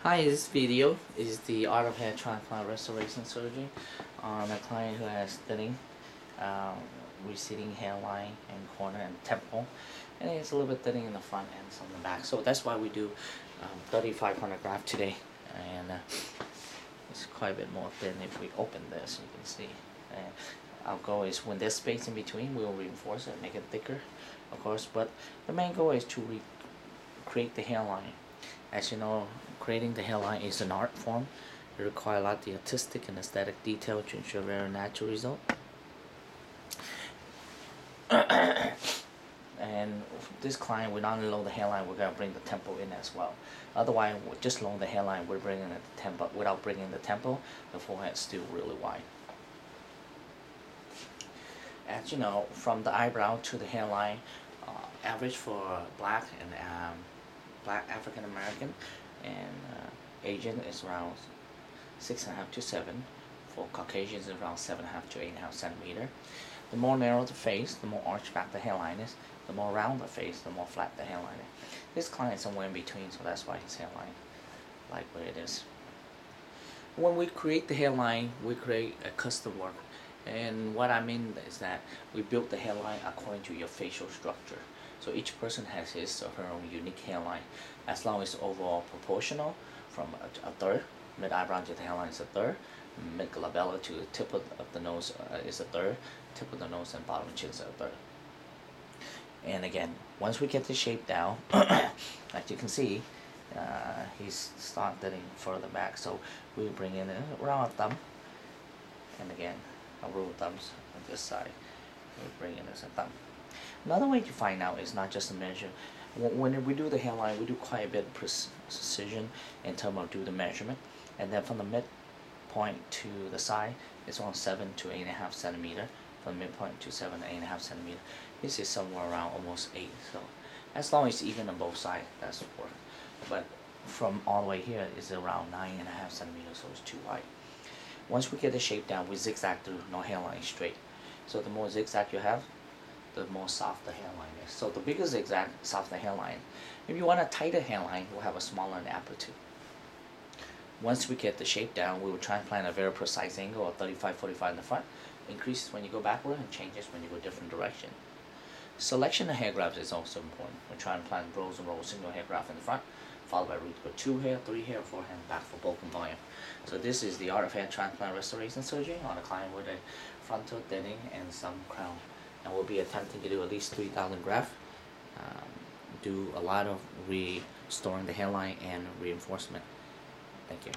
Hi, this video is the art of hair transplant restoration surgery on a client who has thinning, receding hairline and corner and temple, and it's a little bit thinning in the front and some in the back. So that's why we do 3500 graft today, and it's quite a bit more thin if we open this. You can see. And our goal is when there's space in between, we'll reinforce it, make it thicker, of course. But the main goal is to create the hairline. As you know, creating the hairline is an art form. It requires a lot of the artistic and aesthetic detail to ensure a very natural result. And this client, we not only lower the hairline, we're going to bring the temple in as well. Otherwise, we're just lowering the hairline, we're bringing the temple. Without bringing the temple, the forehead's still really wide. As you know, from the eyebrow to the hairline, average for black and black African American and Asian is around 6.5 to 7. For Caucasians, it's around 7.5 to 8.5 centimeter. The more narrow the face, the more arched back the hairline is. The more round the face, the more flat the hairline is. This client is somewhere in between, so that's why his hairline like where it is. When we create the hairline, we create a custom work. And what I mean is that we build the hairline according to your facial structure. So each person has his or her own unique hairline. As long as it's overall proportional, from a third, mid eyebrow to the hairline is a third, mid glabella to the tip of the nose is a third, tip of the nose and bottom chin is a third. And again, once we get the shape down, as you can see, he's starting further back. So we bring in around a thumb, and again, a rule of thumbs on this side. We bring in as a thumb. Another way to find out is not just to measure. When we do the hairline, we do quite a bit of precision in terms of do the measurement, and then from the midpoint to the side, it's around 7 to 8.5 centimeter. From the midpoint to 7 to 8.5 centimeter. This is somewhere around almost 8. So as long as it's even on both sides, that's work. But from all the way here is around 9.5 centimeters, so it's too wide. Once we get the shape down, we zigzag through, no hairline straight. So the more zigzag you have, the more soft the hairline is. So the bigger zigzag, soft the hairline. If you want a tighter hairline, we'll have a smaller amplitude. Once we get the shape down, we will try and find a very precise angle of 35-45 in the front. Increases when you go backward and changes when you go different direction. Selection of hair grafts is also important. We try and plant rows and rows single hair graft in the front, followed by root with 2 hair, 3 hair, 4 hair, back for bulk and volume. So this is the art of hair transplant restoration surgery on a client with a frontal thinning and some crown. And we'll be attempting to do at least 3,000 grafts. Do a lot of restoring the hairline and reinforcement. Thank you.